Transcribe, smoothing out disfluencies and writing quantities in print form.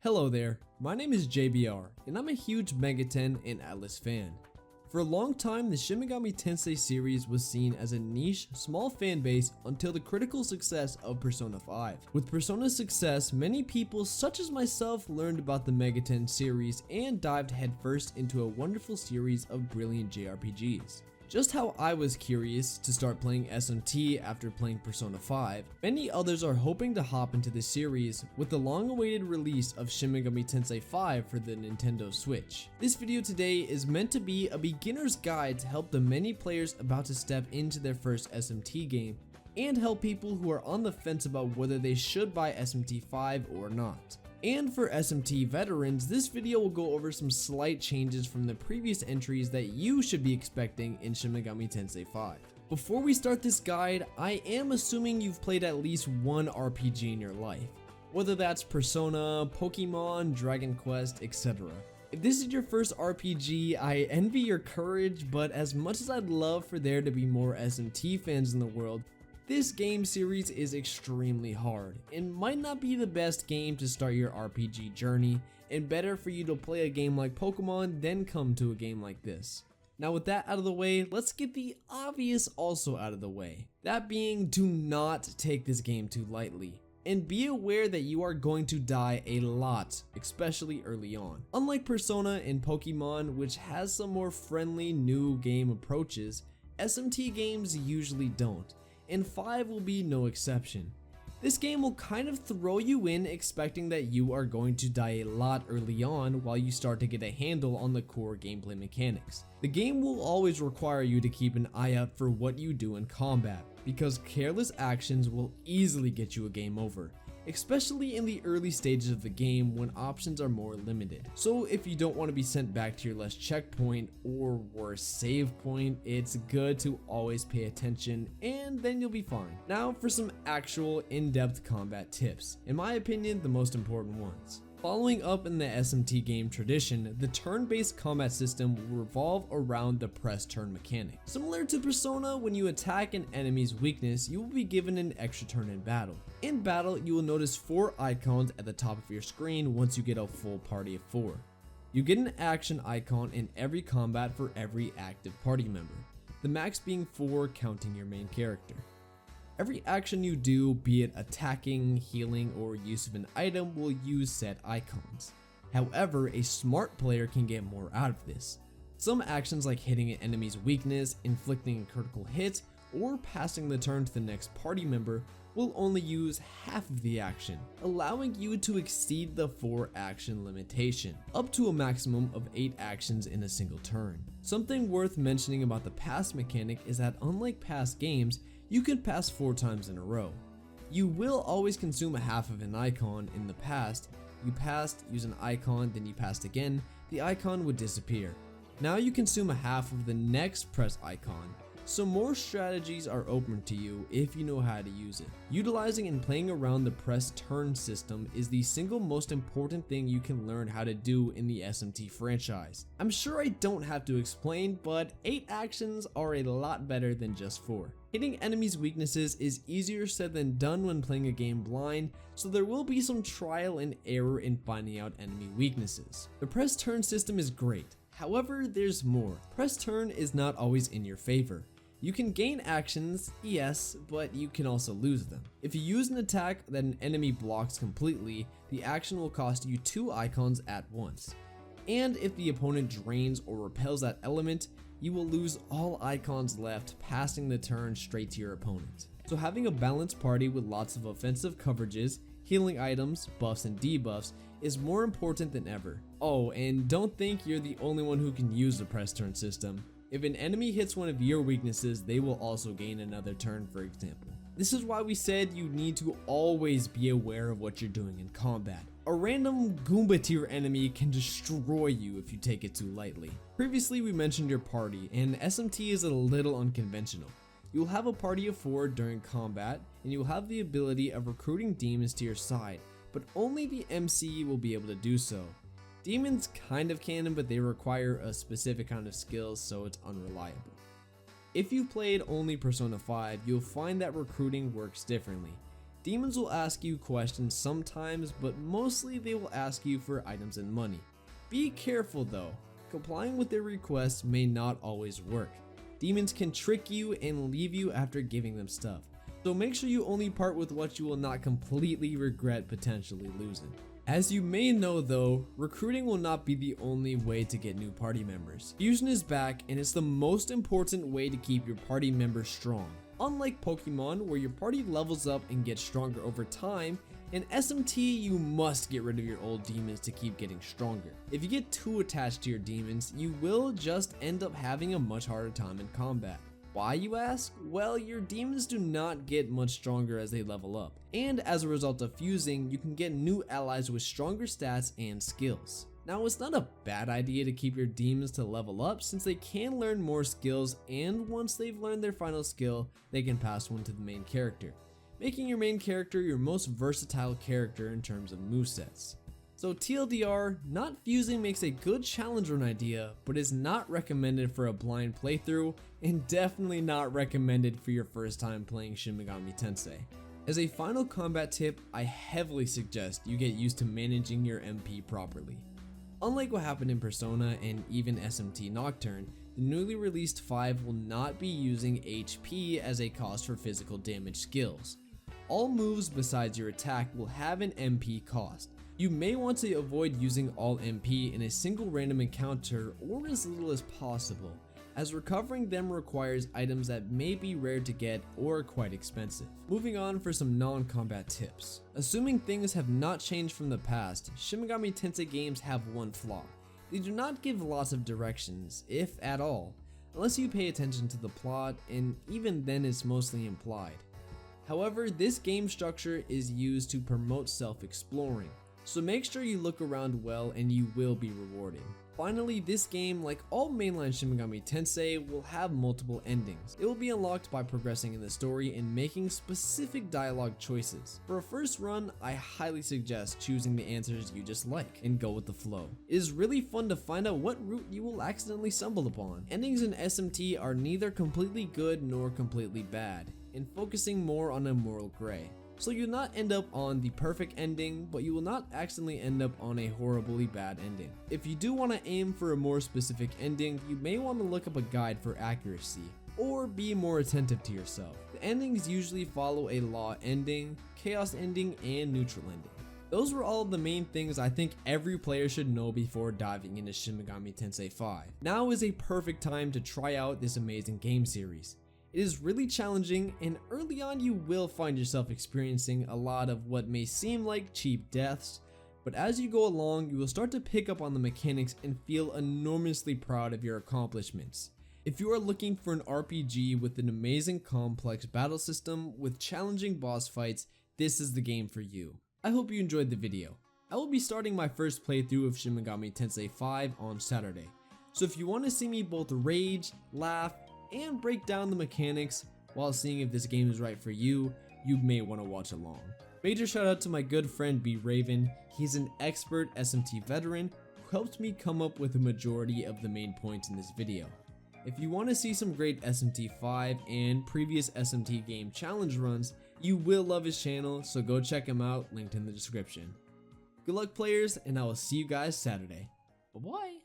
Hello there, my name is JBR, and I'm a huge Megaten and Atlas fan. For a long time, the Shin Megami Tensei series was seen as a niche, small fan base until the critical success of Persona 5. With Persona's success, many people such as myself learned about the Megaten series and dived headfirst into a wonderful series of brilliant JRPGs. Just how I was curious to start playing SMT after playing Persona 5, many others are hoping to hop into this series with the long-awaited release of Shin Megami Tensei V for the Nintendo Switch. This video today is meant to be a beginner's guide to help the many players about to step into their first SMT game, and help people who are on the fence about whether they should buy SMT 5 or not. And for SMT veterans, this video will go over some slight changes from the previous entries that you should be expecting in Shin Megami Tensei V. Before we start this guide, I am assuming you've played at least one RPG in your life, whether that's Persona, Pokemon, Dragon Quest, etc. If this is your first RPG, I envy your courage, but as much as I'd love for there to be more SMT fans in the world, this game series is extremely hard and might not be the best game to start your RPG journey, and better for you to play a game like Pokemon than come to a game like this. Now with that out of the way, let's get the obvious also out of the way. That being, do not take this game too lightly. And be aware that you are going to die a lot, especially early on. Unlike Persona and Pokemon, which has some more friendly new game approaches, SMT games usually don't. And 5 will be no exception. This game will kind of throw you in expecting that you are going to die a lot early on while you start to get a handle on the core gameplay mechanics. The game will always require you to keep an eye out for what you do in combat, because careless actions will easily get you a game over, especially in the early stages of the game when options are more limited. So if you don't want to be sent back to your last checkpoint or worse save point, it's good to always pay attention and then you'll be fine. Now for some actual in-depth combat tips, in my opinion the most important ones. Following up in the SMT game tradition, the turn-based combat system will revolve around the press turn mechanic. Similar to Persona, when you attack an enemy's weakness, you will be given an extra turn in battle. In battle, you will notice 4 icons at the top of your screen once you get a full party of 4. You get an action icon in every combat for every active party member, the max being 4 counting your main character. Every action you do, be it attacking, healing, or use of an item, will use said icons. However, a smart player can get more out of this. Some actions like hitting an enemy's weakness, inflicting a critical hit, or passing the turn to the next party member will only use half of the action, allowing you to exceed the 4 action limitation, up to a maximum of 8 actions in a single turn. Something worth mentioning about the pass mechanic is that unlike past games, you can pass 4 times in a row. You will always consume a half of an icon. In the past, you passed, use an icon, then you passed again, the icon would disappear. Now you consume a half of the next press icon, so more strategies are open to you if you know how to use it. Utilizing and playing around the press turn system is the single most important thing you can learn how to do in the SMT franchise. I'm sure I don't have to explain, but 8 actions are a lot better than just 4. Hitting enemies' weaknesses is easier said than done when playing a game blind, so there will be some trial and error in finding out enemy weaknesses. The press turn system is great, however there's more. Press turn is not always in your favor. You can gain actions, yes, but you can also lose them. If you use an attack that an enemy blocks completely, the action will cost you 2 icons at once. And if the opponent drains or repels that element, you will lose all icons left, passing the turn straight to your opponent. So having a balanced party with lots of offensive coverages, healing items, buffs and debuffs is more important than ever. Oh, and don't think you're the only one who can use the press turn system. If an enemy hits one of your weaknesses, they will also gain another turn, for example. This is why we said you need to always be aware of what you're doing in combat. A random Goomba tier enemy can destroy you if you take it too lightly. Previously we mentioned your party, and SMT is a little unconventional. You'll have a party of 4 during combat, and you'll have the ability of recruiting demons to your side, but only the MC will be able to do so. Demons kind of canon, but they require a specific kind of skills, so it's unreliable. If you've played only Persona 5, you'll find that recruiting works differently. Demons will ask you questions sometimes, but mostly they will ask you for items and money. Be careful though, complying with their requests may not always work. Demons can trick you and leave you after giving them stuff, so make sure you only part with what you will not completely regret potentially losing. As you may know though, recruiting will not be the only way to get new party members. Fusion is back and it's the most important way to keep your party members strong. Unlike Pokemon, where your party levels up and gets stronger over time, in SMT you must get rid of your old demons to keep getting stronger. If you get too attached to your demons, you will just end up having a much harder time in combat. Why, you ask? Well, your demons do not get much stronger as they level up, and as a result of fusing, you can get new allies with stronger stats and skills. Now, it's not a bad idea to keep your demons to level up since they can learn more skills, and once they've learned their final skill, they can pass one to the main character, making your main character your most versatile character in terms of movesets. So TLDR, not fusing makes a good challenge run idea, but is not recommended for a blind playthrough, and definitely not recommended for your first time playing Shin Megami Tensei. As a final combat tip, I heavily suggest you get used to managing your MP properly. Unlike what happened in Persona and even SMT Nocturne, the newly released 5 will not be using HP as a cost for physical damage skills. All moves besides your attack will have an MP cost. You may want to avoid using all MP in a single random encounter or as little as possible, as recovering them requires items that may be rare to get or quite expensive. Moving on for some non-combat tips. Assuming things have not changed from the past, Shin Megami Tensei games have one flaw. They do not give lots of directions, if at all, unless you pay attention to the plot, and even then it's mostly implied. However, this game structure is used to promote self-exploring, so make sure you look around well and you will be rewarded. Finally, this game, like all mainline Shin Megami Tensei, will have multiple endings. It will be unlocked by progressing in the story and making specific dialogue choices. For a first run, I highly suggest choosing the answers you just like and go with the flow. It is really fun to find out what route you will accidentally stumble upon. Endings in SMT are neither completely good nor completely bad, and focusing more on a moral gray. So you'll not end up on the perfect ending, but you will not accidentally end up on a horribly bad ending. If you do want to aim for a more specific ending, you may want to look up a guide for accuracy, or be more attentive to yourself. The endings usually follow a law ending, chaos ending, and neutral ending. Those were all of the main things I think every player should know before diving into Shin Megami Tensei V. Now is a perfect time to try out this amazing game series. It is really challenging, and early on you will find yourself experiencing a lot of what may seem like cheap deaths, but as you go along you will start to pick up on the mechanics and feel enormously proud of your accomplishments. If you are looking for an RPG with an amazing complex battle system with challenging boss fights, this is the game for you. I hope you enjoyed the video. I will be starting my first playthrough of Shin Megami Tensei V on Saturday, so if you want to see me both rage, laugh, and break down the mechanics while seeing if this game is right for you, you may want to watch along. Major shout out to my good friend B Raven. He's an expert SMT veteran who helped me come up with a majority of the main points in this video. If you want to see some great SMT 5 and previous SMT game challenge runs, you will love his channel, so go check him out, linked in the description. Good luck players, and I will see you guys Saturday. Bye bye.